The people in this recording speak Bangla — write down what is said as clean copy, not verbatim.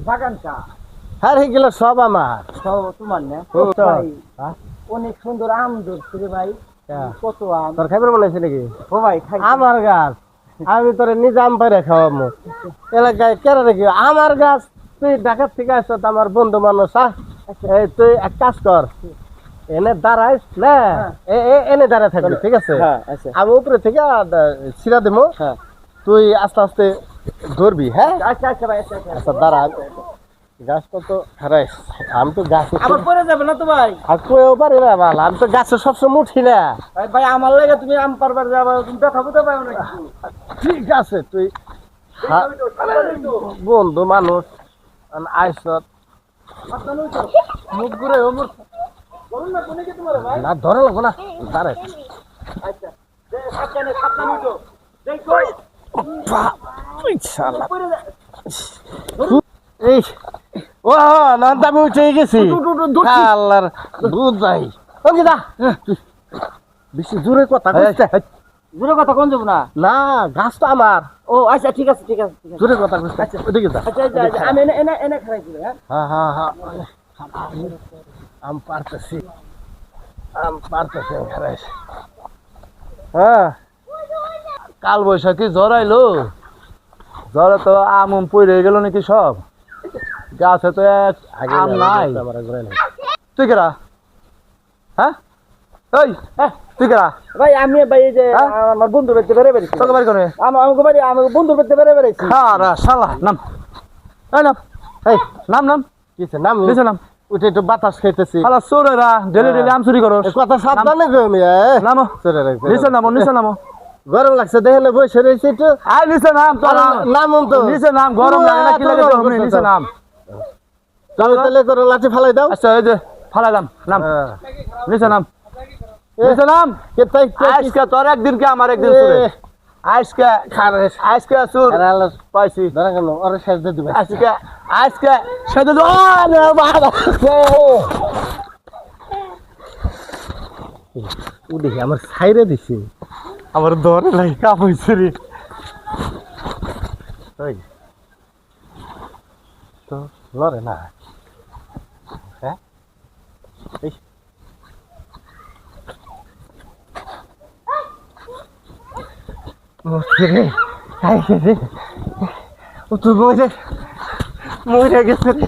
বাগানটা হ্যাঁ এগুলো সব আমার। সব তোমার না? ও, ভাই হ্যাঁ? অনেক সুন্দর আম ধরছে রে ভাই। হ্যাঁ। কত আম! তোর খাইবার মনে হয়েছে নাকি? ও ভাই খাই। আমার গাছ, আমি তোরে নিজে আম পাইরে খাওয়াবো এলাকায় কেন রেখি আমার গাছ। তুই ঢাকার থেকে আসছ আমার বন্ধু মানুষ। এই তুই এক কাজ কর, এনে দাঁড়াইস না, এনে দাঁড়ায় থাকবি, ঠিক আছে? হ্যাঁ আচ্ছা আমি উপরে থেকে ছিড়া দেবো, হ্যাঁ তুই আস্তে আস্তে ধরবি। হ্যাঁ আচ্ছা আচ্ছা ভাই আচ্ছা আচ্ছা। আচ্ছা দাঁড়া, গাছটা তো হারাইস। আমি তো গাছে আবার পরে যাবে না তো ভাই? আর কয়েও পারি না ভালো, আমি তো গাছে সবসময় উঠি না। ভাই ভাই আমার লাগে তুমি আম পারবার যাবে, তুমি ব্যথা বুঝতে পারো না কিছু। ঠিক আছে তুই বন্ধু মানুষ আইস মুখ ঘুরে বলুন না কোনে কি তোমার ভাই? না ধরে লাগবো না, দাঁড়াই। আচ্ছা সাবধানে সাবধানে উঠো দেখো পরে যা। এই ও না আমি উঠে গেছি। আল্লাহর দুধ ভাই ওকে দা বেশি জোরে কথা কইতে। জোরে কথা কোন যাব না? না গাছ তো আমার। ও আচ্ছা ঠিক আছে ঠিক আছে ঠিক আছে। জোরে কথা কইতে। আচ্ছা ওদিকে যা। আচ্ছা আচ্ছা আমি এনে এনে এনে খাই দিই হ্যাঁ। হ্যাঁ হ্যাঁ হ্যাঁ আম পারতেছি, আম পারতেছি খারাইস। হ্যাঁ কাল বৈশাখী জ্বর আইলো, জ্বরে তো আম পড়ে গেল নাকি সব গাছে তো এক আম নাই। তুই কেরা? হ্যাঁ ওই তুই কেরা? ভাই আমি ভাই এই যে হ্যাঁ? আমার বন্ধুর বাড়িতে বেড়ে বেড়েছি। তোকে বাড়ি করে আমাকে বাড়ি আমার বন্ধুর বাড়িতে বেড়ে বেড়েছি। খারা শালা নাম, এই নাম, এই নাম নাম কিসে নাম নিচে নাম। উঠে একটু বাতাস খাইতেছি। শালা চোরেরা ডেলি ডেলি আম চুরি করো। কথা সাবধানে কমি নামো নিচে নামো নিচে নামো। গরম লাগছে দেখেন বসে রয়েছে একটু। আয় নিচে নাম তোর নাম তো নিচে নাম, গরম লাগে না কি লাগে তো হুমনি নিচে নাম। তুমি তাহলে করে লাঠি ফালাই দাও। আচ্ছা এই যে ফালাইলাম নাম, নিচে নাম নিচে নাম। কে তাই আজকে তোর একদিন কে আমার একদিন চুরে, আজকে খারেস আজকে চুর আরে আল্লাহ পাইছি, ধরা কেন ওরে শেষ দিয়ে দিবে। আজকে আজকে সেটা তো দেখি আমার ছাইরে দিছি। আমার দরে লাগে কাপ হয়েছে রে। ওই তো লড়ে না। হ্যাঁ এই রে ও তো মরে গেছে রে।